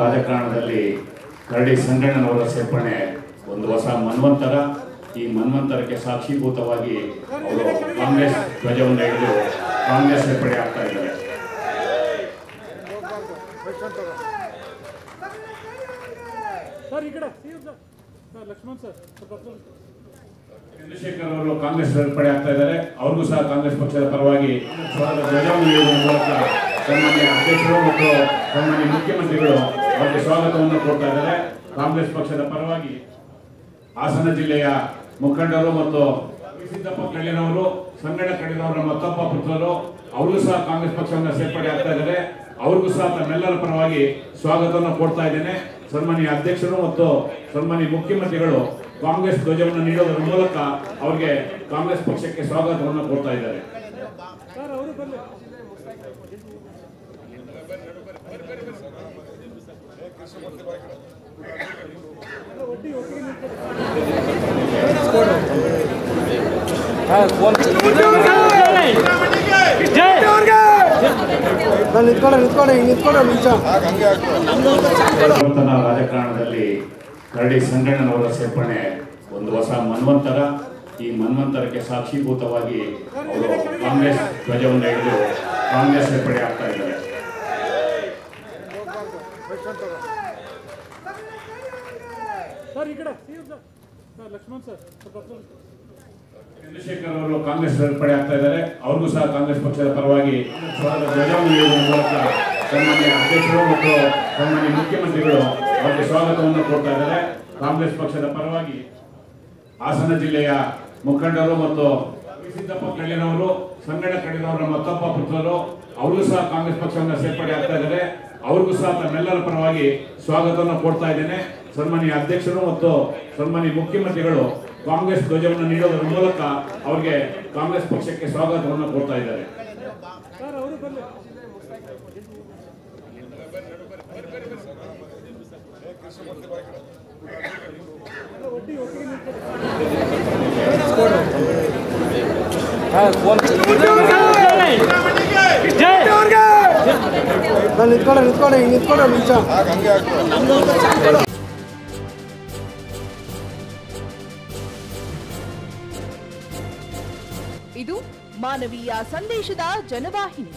ರಾಜಕಾರಣದಲ್ಲಿ ಕರಡಿ ಸಂಗಣ್ಣನವರ ಸೇರ್ಪಡೆ ಒಂದು ಹೊಸ ಮನ್ವಂತರ. ಈ ಮನ್ವಂತರಕ್ಕೆ ಸಾಕ್ಷೀಭೂತವಾಗಿ ಅವರು ಕಾಂಗ್ರೆಸ್ ಧ್ವಜವನ್ನು ಹಿಡಿದು ಕಾಂಗ್ರೆಸ್ ಸೇರ್ಪಡೆ ಆಗ್ತಾ ಇದ್ದಾರೆ. ಚಂದ್ರಶೇಖರ್ ಅವರು ಕಾಂಗ್ರೆಸ್ ಸೇರ್ಪಡೆ ಆಗ್ತಾ ಇದ್ದಾರೆ. ಅವ್ರಿಗೂ ಸಹ ಕಾಂಗ್ರೆಸ್ ಪಕ್ಷದ ಪರವಾಗಿ ಧ್ವಜವನ್ನು ನೀಡುವ ಮೂಲಕ ಸನ್ಮಾನ್ಯ ಅಧ್ಯಕ್ಷರು ಮತ್ತು ಸನ್ಮಾನ್ಯ ಮುಖ್ಯಮಂತ್ರಿಗಳು ಅವರಿಗೆ ಸ್ವಾಗತವನ್ನು ಕೊಡ್ತಾ ಇದ್ದಾರೆ. ಕಾಂಗ್ರೆಸ್ ಪಕ್ಷದ ಪರವಾಗಿ ಹಾಸನ ಜಿಲ್ಲೆಯ ಮುಖಂಡರು ಮತ್ತು ಸಿದ್ದಪ್ಪ ಕಳ್ಳಿನವರು, ಸಂಗಣ್ಣ ಕಳ್ಳಿನವರ ಮತ್ತೊಬ್ಬ ಪುತ್ರರು ಅವರು ಸಹ ಕಾಂಗ್ರೆಸ್ ಪಕ್ಷವನ್ನು ಸೇರ್ಪಡೆ ಆಗ್ತಾ ಇದ್ದಾರೆ. ಅವ್ರಿಗೂ ಸಹ ತಮ್ಮೆಲ್ಲರ ಪರವಾಗಿ ಸ್ವಾಗತವನ್ನು ಕೊಡ್ತಾ ಇದ್ದೇನೆ. ಸನ್ಮಾನ್ಯ ಅಧ್ಯಕ್ಷರು ಮತ್ತು ಸನ್ಮಾನ್ಯ ಮುಖ್ಯಮಂತ್ರಿಗಳು ಕಾಂಗ್ರೆಸ್ ಧ್ವಜವನ್ನು ನೀಡುವುದರ ಮೂಲಕ ಅವರಿಗೆ ಕಾಂಗ್ರೆಸ್ ಪಕ್ಷಕ್ಕೆ ಸ್ವಾಗತವನ್ನು ಕೊಡ್ತಾ ಇದ್ದಾರೆ. ರಾಜಕಾರಣದಲ್ಲಿ ಕರಡಿ ಸಂಗಣ್ಣನವರ ಸೇರ್ಪಡೆ ಒಂದು ಹೊಸ ಮನ್ವಂತರ. ಈ ಮನ್ವಂತರಕ್ಕೆ ಸಾಕ್ಷೀಭೂತವಾಗಿ ಅವರು ಕಾಂಗ್ರೆಸ್ ಧ್ವಜವನ್ನು ಹಿಡಿದು ಕಾಂಗ್ರೆಸ್ ಸೇರ್ಪಡೆ ಆಗ್ತಾ ಇದ್ದಾರೆ. ಚಂದ್ರಶೇಖರ್ ಅವರು ಕಾಂಗ್ರೆಸ್ ಸೇರ್ಪಡೆ ಆಗ್ತಾ ಇದ್ದಾರೆ. ಅವ್ರಿಗೂ ಸಹ ಕಾಂಗ್ರೆಸ್ ಪಕ್ಷದ ಪರವಾಗಿ ಧ್ವಜವನ್ನು ನೀಡುವ ಮೂಲಕ ಸನ್ಮಾನ್ಯ ಅಧ್ಯಕ್ಷರು ಮತ್ತು ಸನ್ಮಾನ್ಯ ಮುಖ್ಯಮಂತ್ರಿಗಳು ಅವರಿಗೆ ಸ್ವಾಗತವನ್ನು ಕೊಡ್ತಾ ಇದ್ದಾರೆ. ಕಾಂಗ್ರೆಸ್ ಪಕ್ಷದ ಪರವಾಗಿ ಹಾಸನ ಜಿಲ್ಲೆಯ ಮುಖಂಡರು ಮತ್ತು ಸಿದ್ದಪ್ಪ ಕಳ್ಳಿನವರು, ಸಂಗಣ್ಣ ಕಳ್ಳಿನವರ ಮತ್ತೊಬ್ಬ ಪುತ್ರರು ಅವರು ಸಹ ಕಾಂಗ್ರೆಸ್ ಪಕ್ಷವನ್ನು ಸೇರ್ಪಡೆ ಆಗ್ತಾ ಇದ್ದಾರೆ. ಅವ್ರಿಗೂ ಸಹ ತಮ್ಮೆಲ್ಲರ ಪರವಾಗಿ ಸ್ವಾಗತವನ್ನು ಕೊಡ್ತಾ ಇದ್ದೇನೆ. ಸನ್ಮಾನ್ಯ ಅಧ್ಯಕ್ಷರು ಮತ್ತು ಸನ್ಮಾನ್ಯ ಮುಖ್ಯಮಂತ್ರಿಗಳು ಕಾಂಗ್ರೆಸ್ ಧ್ವಜವನ್ನು ನೀಡುವುದರ ಮೂಲಕ ಅವರಿಗೆ ಕಾಂಗ್ರೆಸ್ ಪಕ್ಷಕ್ಕೆ ಸ್ವಾಗತವನ್ನು ಕೊಡ್ತಾ ಇದ್ದಾರೆ. ಇದು ಮಾನವೀಯ ಸಂದೇಶದ ಜನವಾಹಿನಿ.